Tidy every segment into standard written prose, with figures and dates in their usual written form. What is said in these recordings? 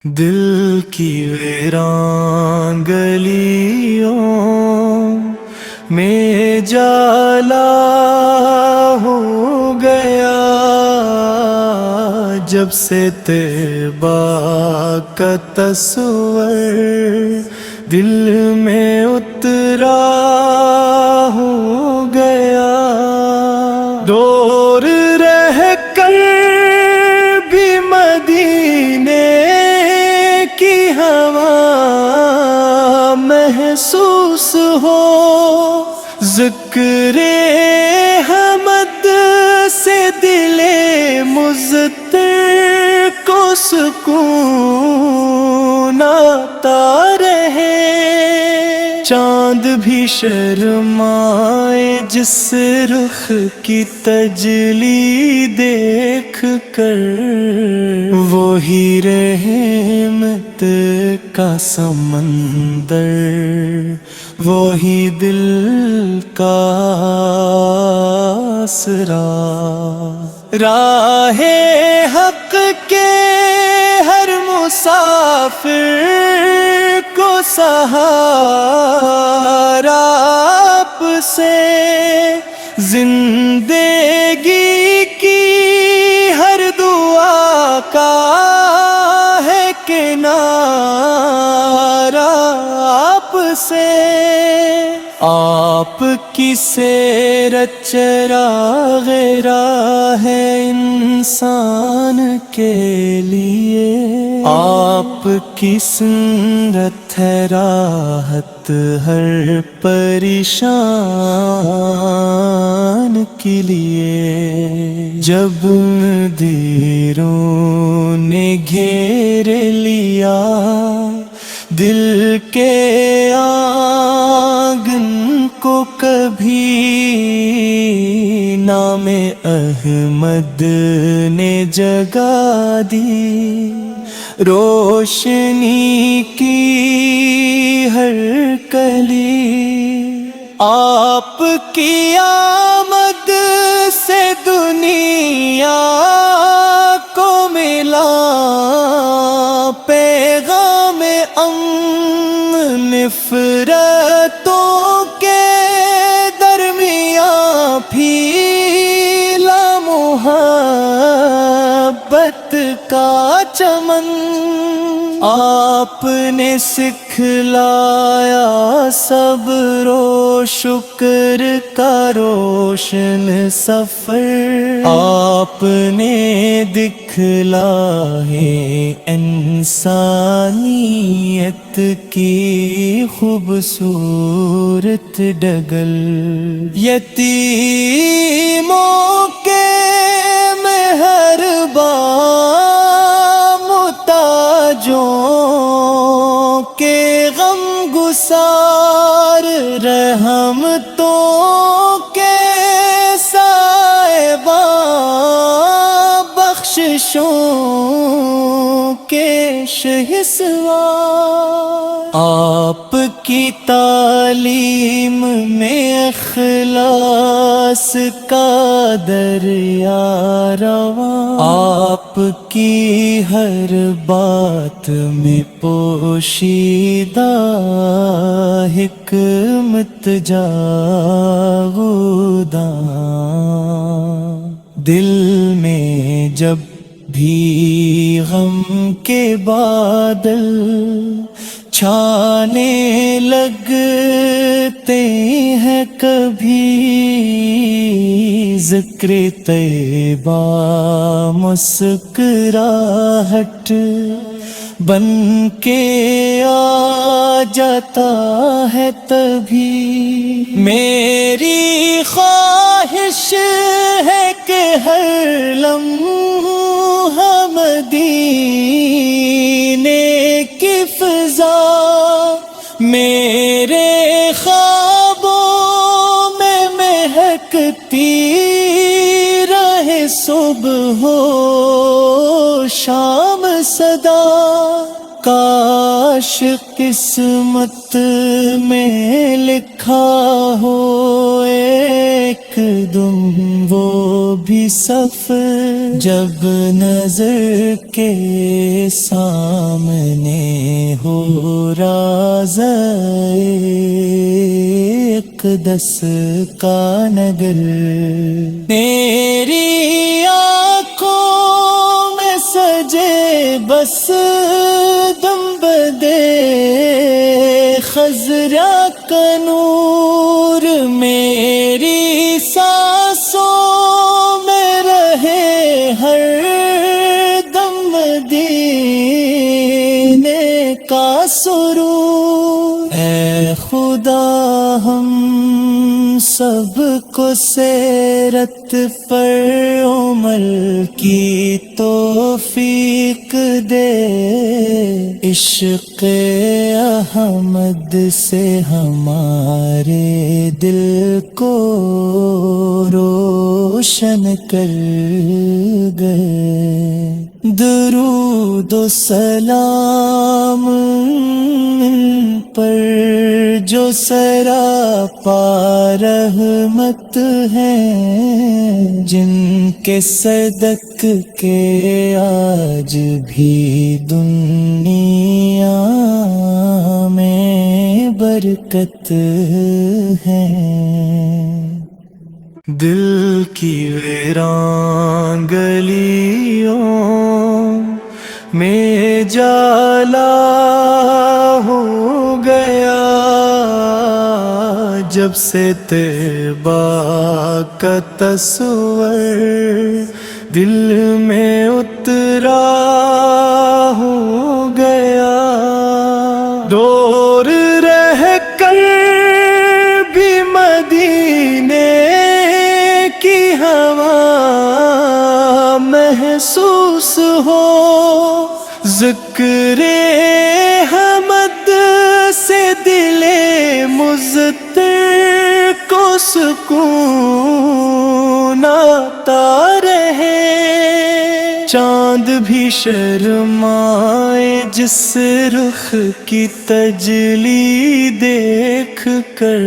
دل کی ویران گلیوں میں جالا ہو گیا، جب سے طیبہ کا تصور دل میں اترا ہو گیا۔ دور رہ کر بھی مدینے کی ہوا محسوس ہو، ذکر حمد سے دل مضطر کو سکون آتا رہے۔ چاند بھی شرمائے جس رخ کی تجلی دیکھ کر، وہی رحمت کا سمندر، وہی دل کا آسرا۔ راہ حق کے ہر مسافر کو سہارا آپ سے، زندگی کی ہر دعا کا ہے کنارہ آپ سے۔ آپ کی سیرت چراغ راہ ہے انسان کے لیے، آپ کی سنت ہے راحت ہر پریشان کے لیے۔ جب دیروں نے گھیر لیا دل کے آنگن کو، کبھی نام احمد نے جگا دی، روشنی کی ہر کلی۔ آپ کی آمد سے دنیا کو ملا پیغام امن، نفرتوں کے درمیان پھیلا محبت کا چمن۔ آپ نے سکھلایا صبر و شکر کا روشن سفر، آپ نے دکھلائے انسانیت کی خوبصورت ڈگل۔ یتیموں کے مہربان محتاجوں کے غم گسار، رحمتوں کے سائبان، بخششوں کے شہسوار۔ آپ کی تعلیم میں اخلاص کا دریا رواں، آپ کی ہر بات میں پوشیدہ حکمت جاوداں۔ دل میں جب بھی غم کے بادل چھانے لگتے ہیں، کبھی ذکر طیبہ مسکراہٹ بن کے آ جاتا ہے تبھی۔ میری خواہش ہے کہ ہر لمحہ مدینے کی فضا میرے خوابوں میں مہکتی رہے، صبح ہو شام صدا۔ کاش کاش قسمت میں لکھا ہو ایک دم وہ بھی صف، جب نظر کے سامنے ہو راز اقدس کا نگر۔ میری آنکھوں میں سجے بس دم بدے خضرا کا نور، میری سانسوں میں رہے ہر دم مدینے کا سرور۔ اے خدا ہم سب کو سیرت پر عمل کی توفیق دے، عشق احمد سے ہمارے دل کو روشن کر گئے۔ درود و سلام پر جو سراپا رحمت ہیں، جن کے صدق کے آج بھی دنیا میں برکت ہے۔ دل کی ویران گلیوں میں جالا ہو گیا، جب سے طیبہ کا تصور دل میں اترا ہو گیا۔ دور رہ کر بھی مدینے کی ہوا محسوس ہو، ذکر حمد سے دل مضطر کو سکون آتا رہے۔ چاند بھی شرمائے جس رخ کی تجلی دیکھ کر،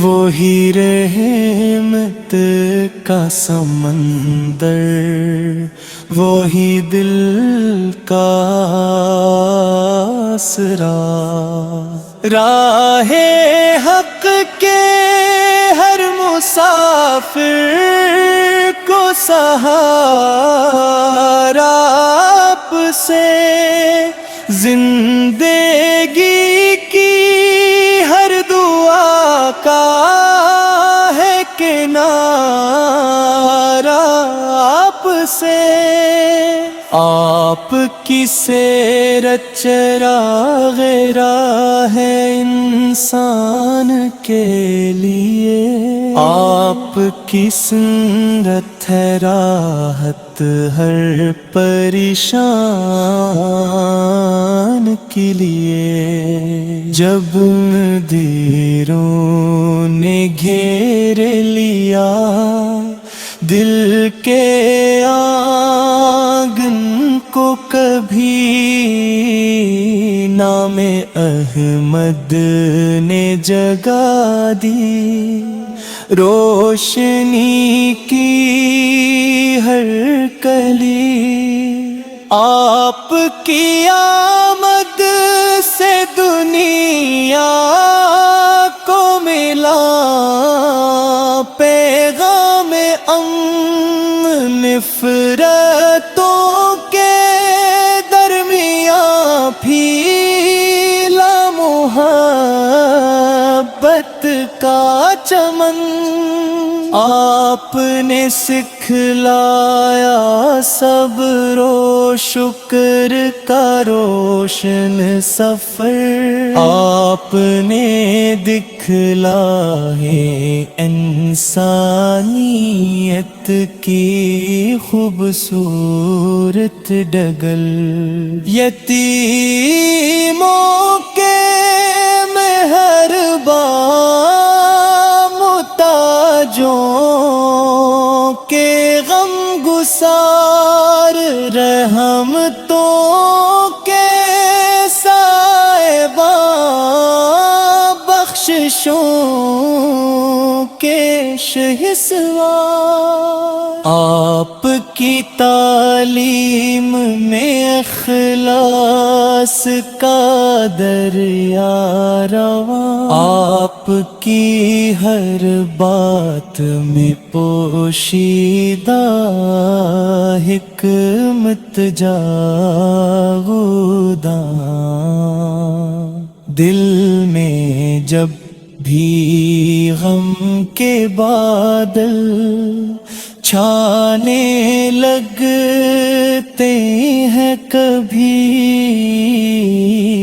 وہی رحمت کا سمندر، وہی دل کا آسرا۔ راہ حق کے ہر مسافر کو سہارا آپ سے، زندگی کی ہر دعا کا ہے کنارہ آپ سے۔ آپ کی سیرت چراغ راہ ہے انسان کے لیے، آپ کی سنت ہے راحت ہر پریشان کے لیے۔ جب دیروں نے گھیر لیا دل کے آنگن کو، کبھی نام احمد نے جگا دی، روشنی کی ہر کلی۔ آپ کی آمد سے دنیا کو ملا پیغام امن، نفرتوں کے درمیان پھیلا محبت کا چمن۔ آپ نے سکھلایا صبر و شکر کا روشن سفر، آپ نے دکھلائے انسانیت کی خوبصورت ڈگل۔ یتیموں کے مہربان محتاجوں کے غم گسار، رحمتوں کے ساتھ ہی سوار، آپ کی تعلیم میں اخلاص کا دریا رواں، آپ کی ہر بات میں پوشیدہ حکمت جاوداں، دل میں جب بھی غم کے بادل چھانے لگتے ہیں، کبھی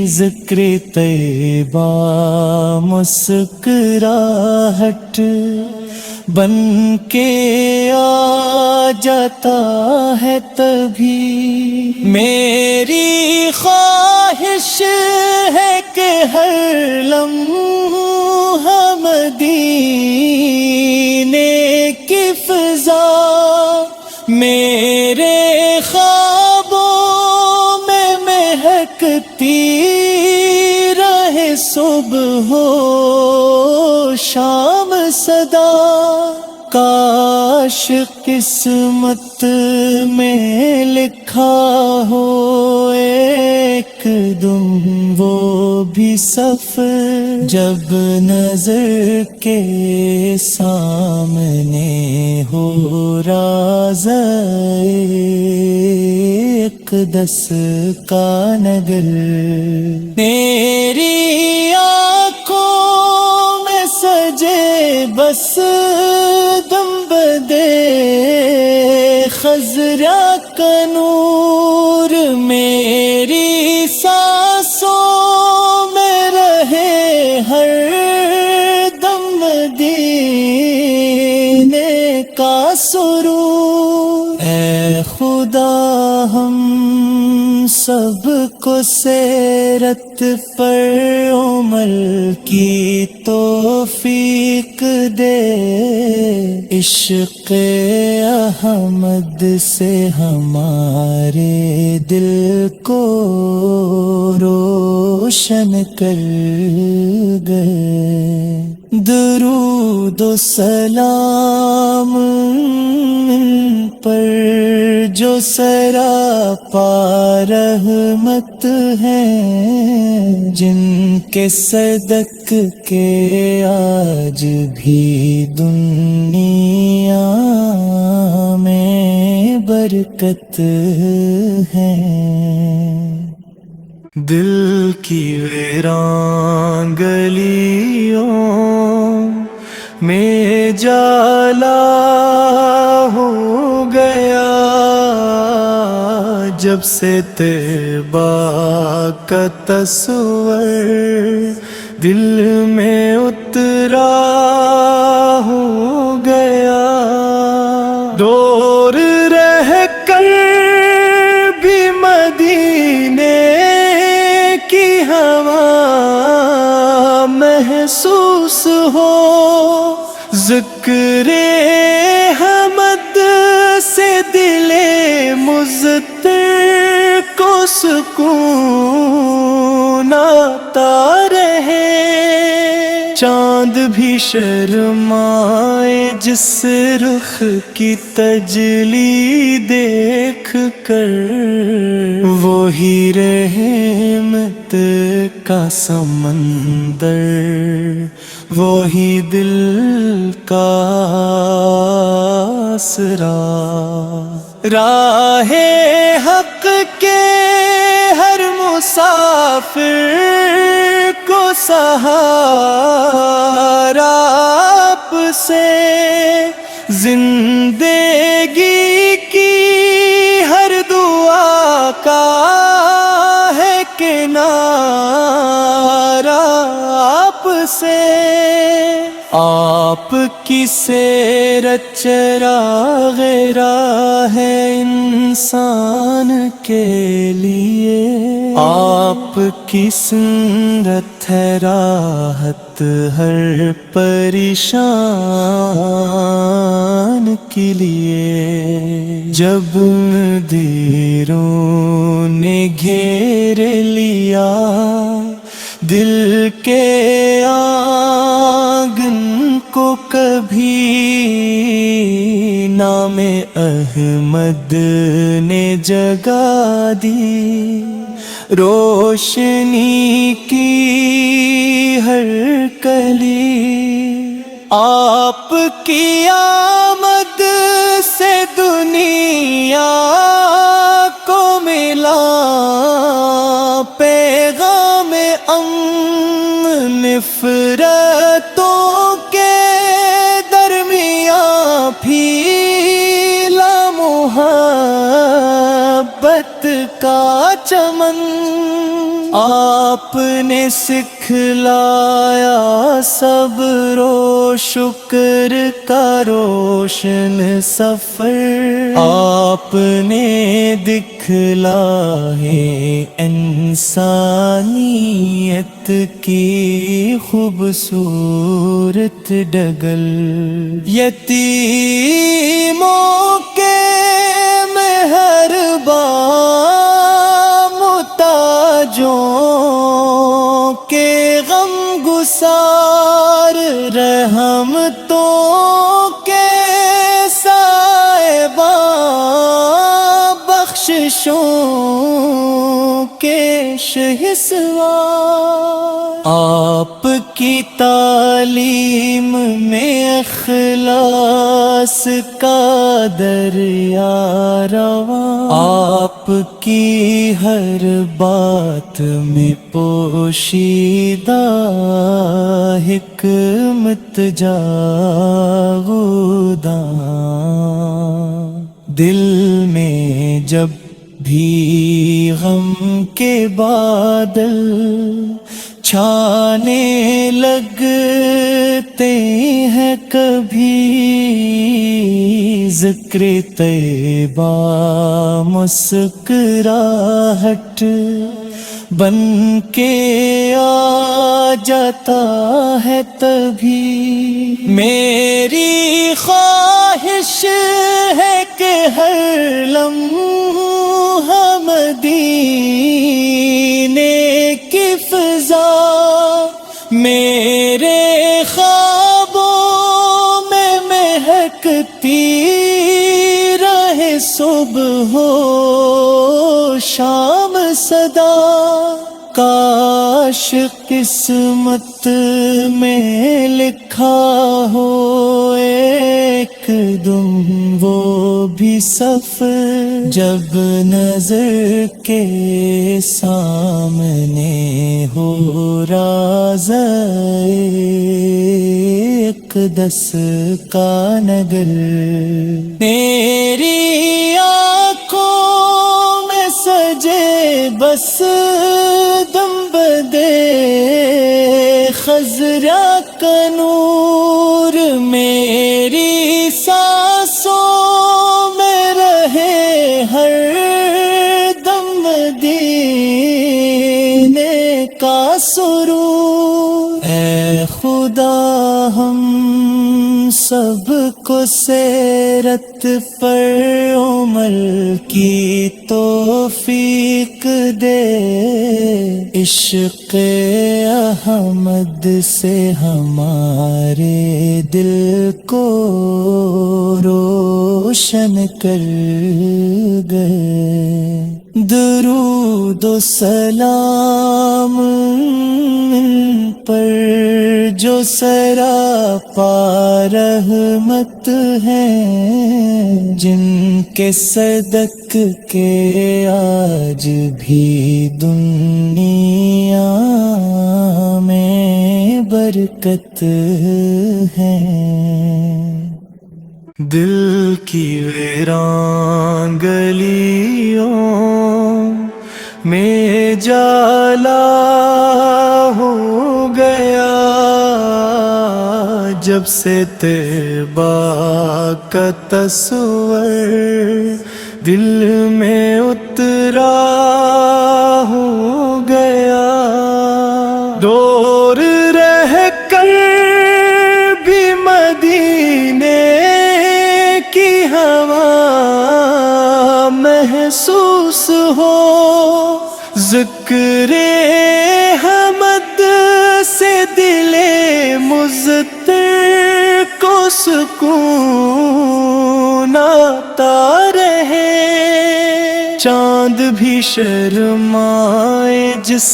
ذکر طیبہ مسکراہٹ بن کے آ جاتا ہے، تبھی میری خواہش ہے کہ ہر لمحہ مدینے کی فضا میرے خوابوں میں مہکتی رہے، صبح ہو شام صدا، کاش قسمت میں لکھا ہو ایک دم وہ بھی سفر، جب نظر کے سامنے ہو راز اقدس کا نگر، میری آنکھوں میں سجے بس گنبدے خضرا کا نور، میری سانسوں میں رہے ہر دم مدینے کا سرور، اے خدا ہم سب کو سیرت پر عمل کی توفیق دے، عشق احمد سے ہمارے دل کو روشن کر گئے، درود و سلام پر جو سراپا رحمت ہیں، جن کے صدق کے آج بھی دنیا میں برکت ہے، دل کی ویران گلیوں میں جالا ہو گیا، جب سے طیبہ کا تصور دل میں اترا ہو گیا، دور رہ کر بھی مدینے کی ہوا محسوس ہو، ذکر حمد سے دل مضطر کو سکون آتا رہے، چاند بھی شرمائے جس رخ کی تجلی دیکھ کر، وہی رحمت کا سمندر، وہی دل کا آسرا، راہ حق کے ہر مسافر کو سہارا آپ سے، زندگی کی ہر دعا کا ہے کنارہ آپ سے، آپ کی سیرت چراغ راہ ہے انسان کے لیے، آپ کی سنت ہے راحت ہر پریشان کے لیے، جب دیروں نے گھیر لیا دل کے آنگن کو کبھی نام احمد نے جگا دی، روشنی کی ہر کلی آپ کی آمد سے دنیا کو ملا، پیغام امن نفرتوں کے درمیان پھیلا محبت کا چمن، آپ نے سکھلایا صبر و شکر کا روشن سفر، آپ نے دکھلائے انسانیت کی خوبصورت ڈگل، یتیموں کے مہربان محتاجوں کے غم گسار، رحمتوں کے سائبان، بخششوں کے شہسوار، آپ کی تعلیم میں اخلاص کا دریا رواں، آپ کی ہر بات میں پوشیدہ حکمت جاوداں، دل میں جب بھی غم کے بادل چھانے لگتے ہیں، کبھی ذکر طیبہ مسکراہٹ بن کے آ جاتا ہے، تبھی میری خواہش ہے کہ ہر لمحہ مدینے کی فضا میرے خوابوں میں مہکتی رہے، صبح ہو شام صدا، کاش قسمت میں لکھا ہو ایک دم وہ بھی سفر، جب نظر کے سامنے ہو راز اقدس کا نگر، میری آنکھوں میں سجے بس دم بدے خضرا کا نور، میری سانسوں میں رہے ہر دم مدینے کا سرور، اے خدا ہم سب کو سیرت پر عمل کی توفیق دے، عشق احمد سے ہمارے دل کو روشن کر گئے، درود و سلام پر جو سراپا رحمت ہیں، جن کے صدق کے آج بھی دنیا میں برکت ہے، دل کی ویران گلیوں میں جالا ہو گیا، جب سے طیبہ کا تصور دل میں اترا ہو گیا، دور رہ کر بھی مدینے کی ہوا محسوس ہو، ذکر حمد مضطر کو سکون آتا رہے، چاند بھی شرمائے جس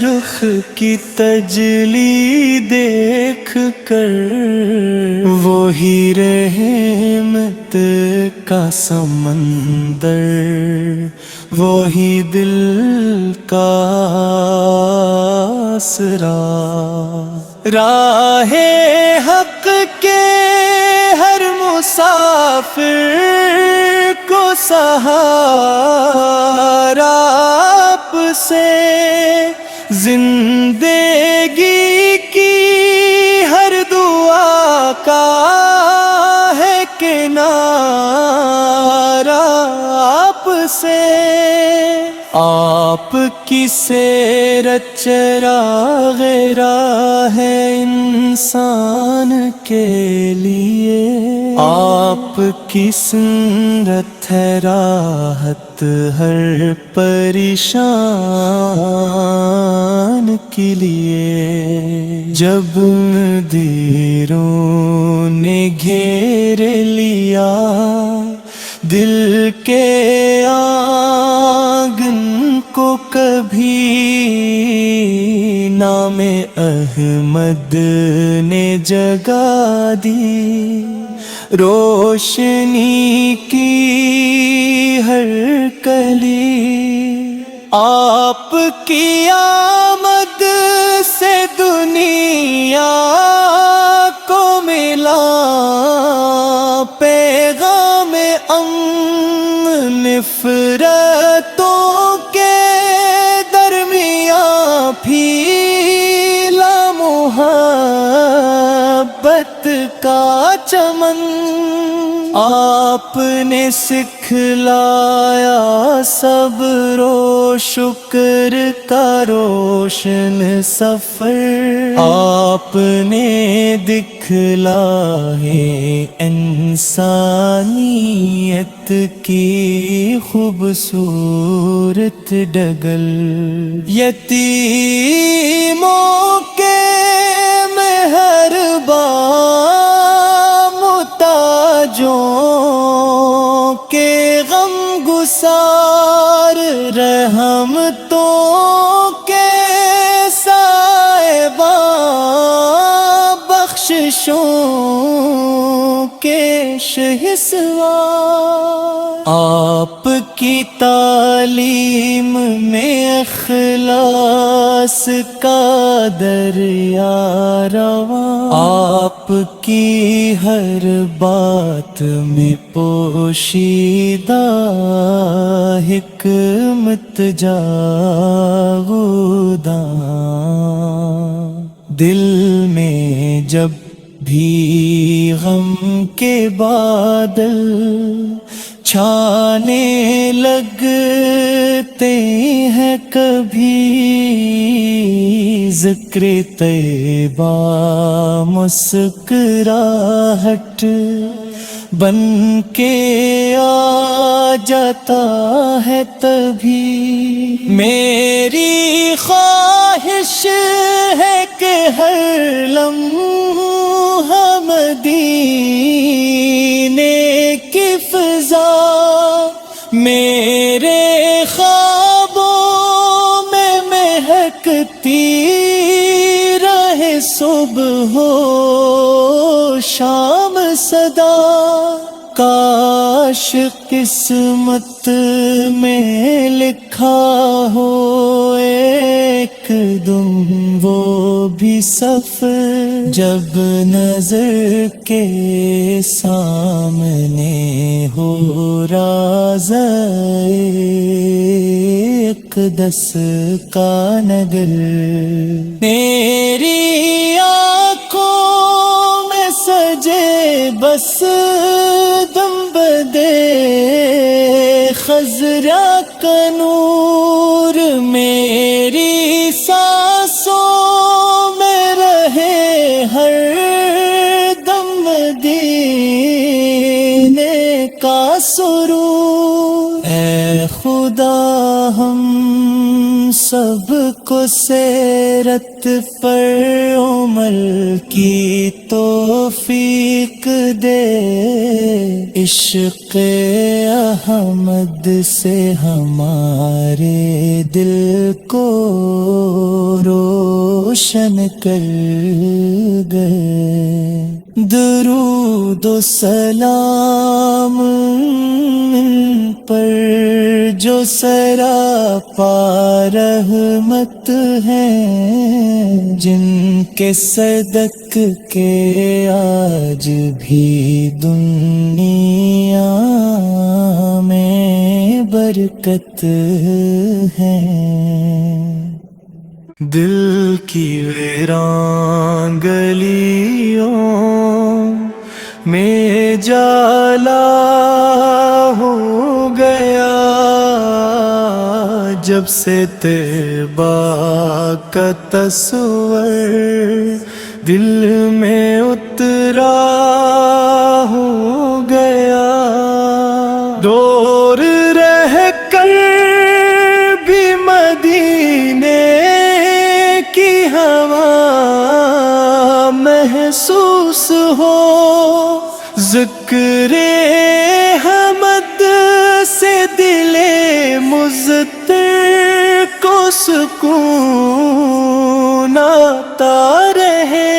رخ کی تجلی دیکھ کر، وہی رحمت کا سمندر، وہی دل کا آسرا، راہ حق کے ہر مسافر کو سہارا آپ سے، زندگی کی ہر دعا کا ہے کنارہ آپ سے، آپ کی سیرت چراغ راہ ہے انسان کے لیے، آپ کی سنت ہے راحت ہر پریشان کے لیے، جب دیروں نے گھیر لیا دل کے آنگن کو، کبھی نام احمد نے جگا دی، روشنی کی ہر کلی، آپ کی آمد سے دنیا کو ملا پیغام امن، نفرتوں کے درمیان پھیلا محبت کا چمن، آپ نے سکھلایا صبر و شکر کا روشن سفر، آپ نے دکھلائے انسانیت کی خوبصورت ڈگل، یتیموں کے مہربان محتاجوں کے غم گسار، رحمتوں کے سائبان، بخششوں کے شہسوار، آپ کی تعلیم میں اخلاص کا دریا رواں، آپ کی ہر بات میں پوشیدہ حکمت جاوداں، دل میں جب بھی غم کے بادل چھانے لگتے ہیں، کبھی ذکر طیبہ مسکراہٹ بن کے آ جاتا ہے، تبھی میری خواہش ہے کہ ہر لمحہ مدینے کی فضا میرے خوابوں میں مہکتی رہے، صبح ہو شام صدا، کاش قسمت میں لکھا ہو ایک دم وہ بھی سفر، جب نظر کے سامنے ہو راز اقدس کا نگر، میری آنکھوں میں سجے بس دم بدے خضرا کا نور، میری سانسوں میں رہے ہر دم مدینے کا سرور، اے خدا ہم سب کو سیرت پر عمل کی توفیق دے، عشق احمد سے ہمارے دل کو روشن کر گئے۔ درود و سلام پر جو سراپا رحمت ہیں، جن کے صدق کے آج بھی دنیا میں برکت ہے۔ دل کی ویران گلیوں میں جالا ہو گیا، جب سے طیبہ کا تصور دل میں اترا ہو گیا۔ دور رہ کر بھی مدینے کی ہوا محسوس ہو، ذکر حمد سے دل مضطر کو سکون آتا رہے۔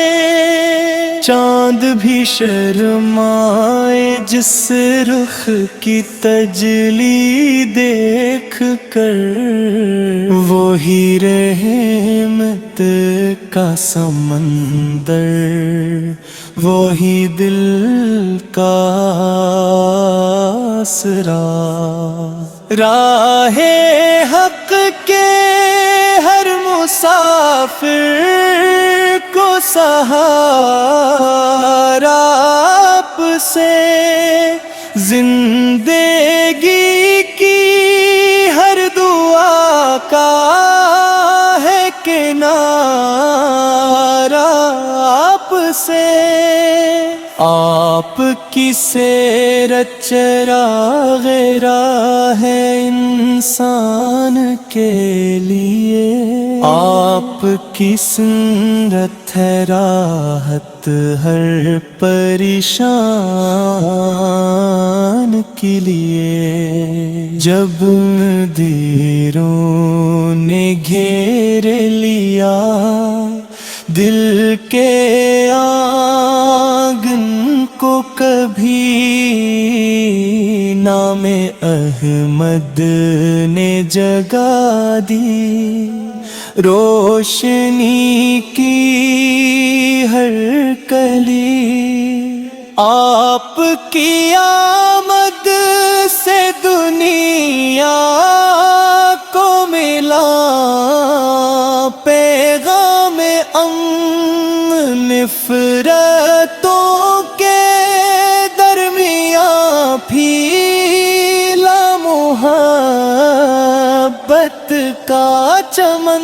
چاند بھی شرمائے جس رخ کی تجلی دیکھ کر، وہی رحمت کا سمندر، وہی دل کا آسرا۔ راہ حق کے ہر مسافر کو سہارا آپ سے، زندگی کی ہر دعا کا ہے کنارہ آپ سے۔ آپ کی سیرت چراغ راہ ہے انسان کے لیے، آپ کی سنت ہے راحت ہر پریشان کے لیے۔ جب دیروں نے گھیر لیا دل کے آنگن کو، کبھی نام احمد نے جگا دی، روشنی کی ہر کلی۔ آپ کی آمد سے دنیا کو ملا پیغام امن، نفرتوں کے درمیان پھیلا محبت کا چمن۔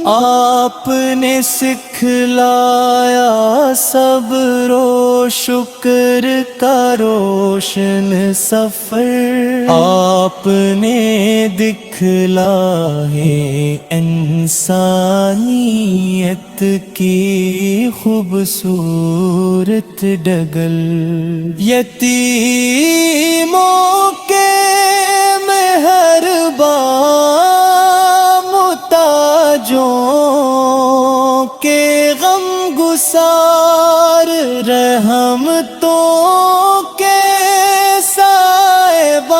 آپ نے سکھلایا صبر و شکر کا روشن سفر، آپ نے دکھلائے انسانیت کی خوبصورت ڈگل۔ یتیموں کے مہربان محتاجوں کے غم گسار، رحمتوں کے سائبان،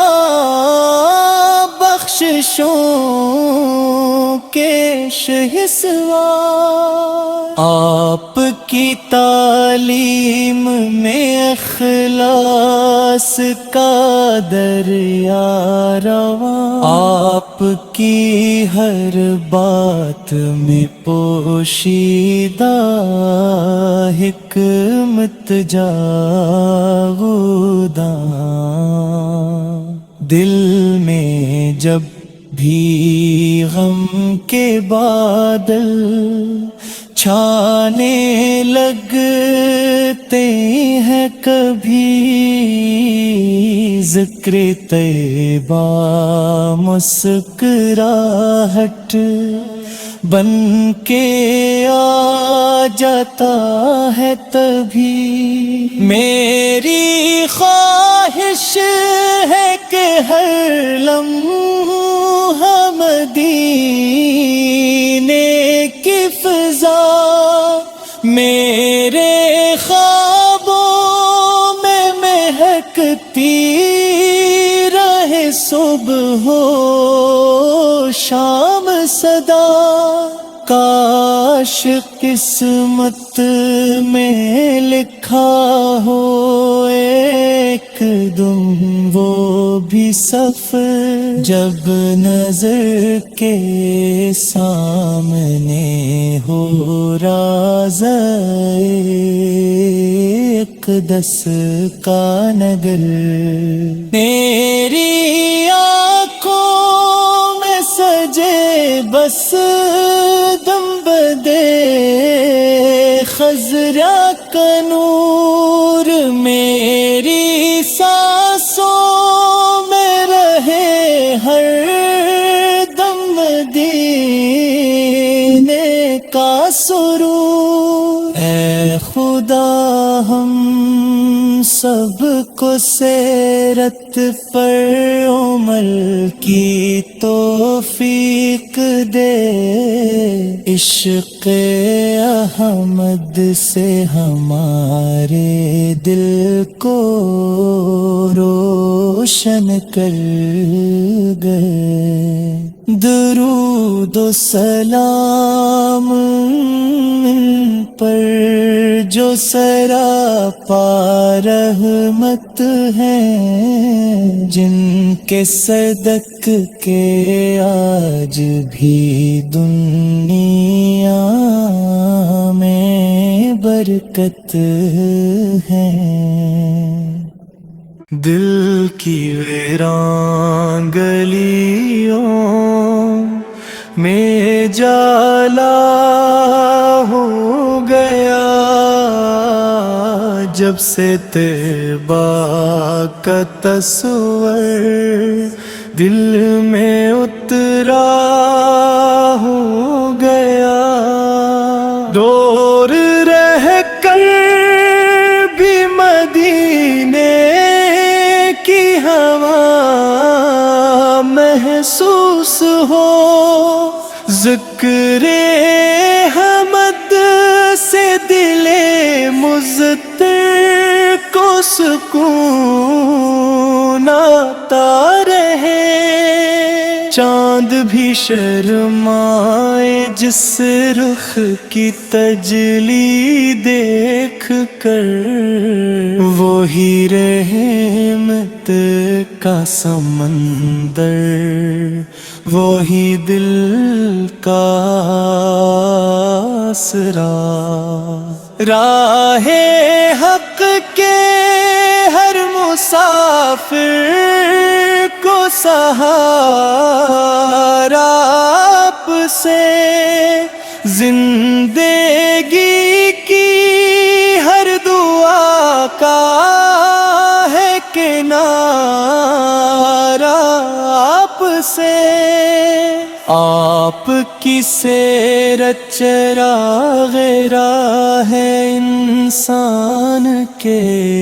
بخششوں کے شہسوار۔ آپ کی تعلیم میں اخلاص کا دریا رواں، آپ کی ہر بات میں پوشیدہ حکمت جاوداں۔ دل میں جب بھی غم کے بادل چھانے لگتے ہیں کبھی، ذکر طیبہ مسکراہٹ بن کے آ جاتا ہے تبھی۔ میری خواہش ہے کہ ہر لمحہ مدینے کی فضا میرے خوابوں میں مہکتی رہے، صبح ہو شام صدا۔ کاش قسمت میں لکھا ہو ایک دم وہ بھی صف، جب نظر کے سامنے ہو راز اقدس کا نگر۔ میری آنکھوں میں سجے بس دم بدے خضرا کا نور، میری سانسوں میں رہے ہر دم مدینے کا سرور۔ اے خدا ہم سب کو سیرت پر عمل کی توفیق دے، عشق احمد سے ہمارے دل کو روشن کر گئے۔ درود و سلام پر جو سراپا رحمت ہیں، جن کے صدق کے آج بھی دنیا میں برکت ہے۔ دل کی ویران گلیوں میں جالا ہو گیا، جب سے طیبہ کا تصور دل میں اترا ہو گیا۔ دور رہ کر بھی مدینے کی ہوا محسوس ہو، ذکر حمد سے دل مضطر کو سکون آتا رہے۔ چاند بھی شرمائے جس رخ کی تجلی دیکھ کر، وہی رحمت کا سمندر، وہی دل کا آسرا۔ راہ حق کے ہر مسافر کو سہارا آپ سے، زندگی کی ہر دعا کا ہے کنارہ آپ سے۔ آپ کی سیرت چراغ راہ ہے انسان کے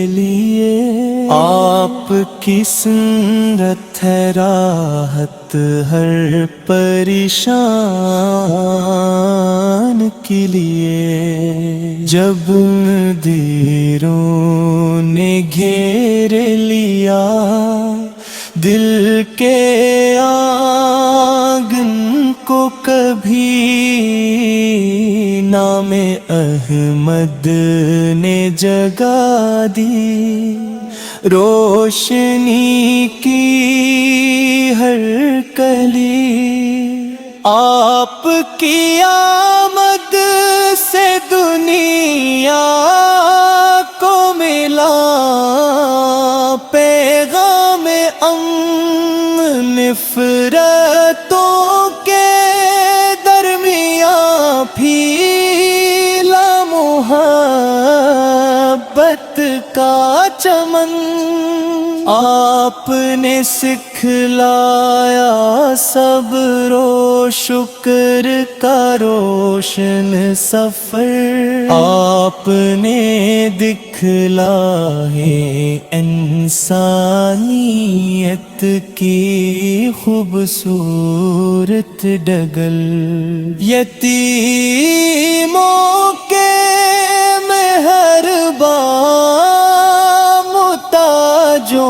لیے، آپ کی سنت ہے راحت ہر پریشان کے لیے۔ جب دیروں نے گھیر لیا دل کے آنگن کو، کبھی نام احمد نے جگا دی، روشنی کی ہر کلی۔ آپ کی آمد سے دنیا کو ملا پیغام امن، نفرت کا چمن آپ نے سکھلایا صبر و شکر کا روشن سفر آپ نے دکھلائے انسانیت کی خوبصورت ڈگل یتیموں کے مہربان محتاجوں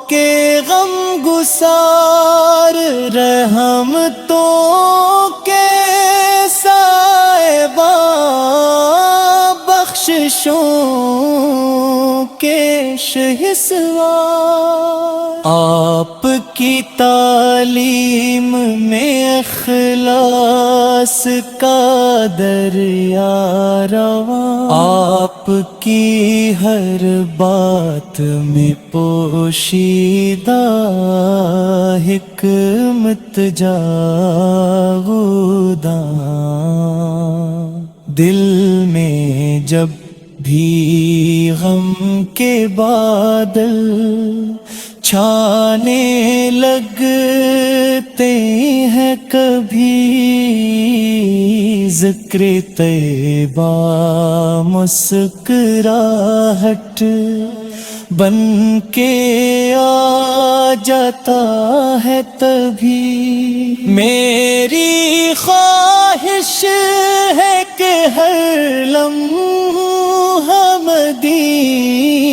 کے غم گسار رحمتوں کے سائبان بخششوں کے شہسوار آپ کی تعلیم میں اخلاص کا دریا رواں آپ کی ہر بات میں پوشیدہ حکمت جاوداں دل میں جب بھی غم کے بادل چھانے لگتے ہیں کبھی ذکر طیبہ مسکراہٹ بن کے آ جاتا ہے تبھی میری خواہش ہے کہ ہر لمحہ مدینے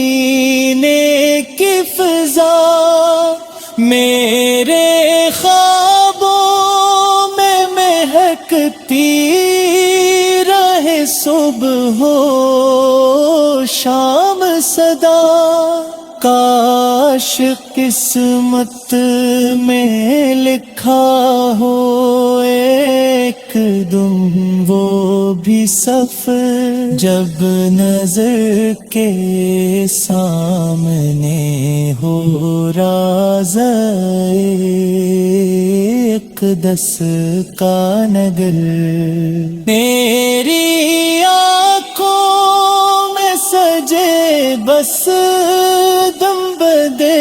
کی فضا میرے خوابوں میں مہکتی رہے صبح و شام صدا کاش قسمت میں لکھا ہو ایک دم وہ بھی سفر جب نظر کے سامنے ہو راز اقدس کا نگر میری آنکھوں میں سجے بس دم بدے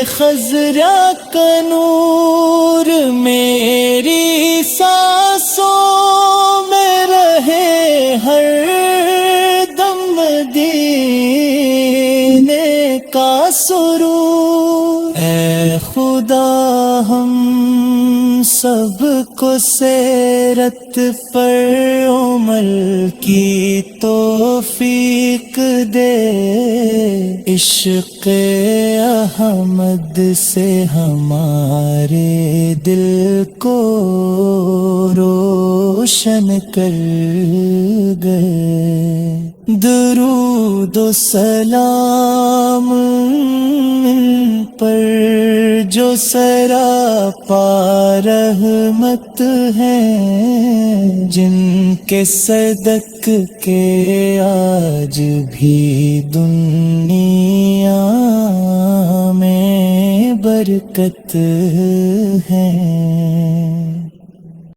خضرا کا نور میری سانسوں میں رہے ہر دم مدینے کا سرور اے خدا ہم سب کو سیرت پر عمل کی توفیق دے عشق احمد سے ہمارے دل کو روشن کر گئے درود و سلام پر جو سراپا رحمت ہیں جن کے صدق کے آج بھی دنیا میں برکت ہے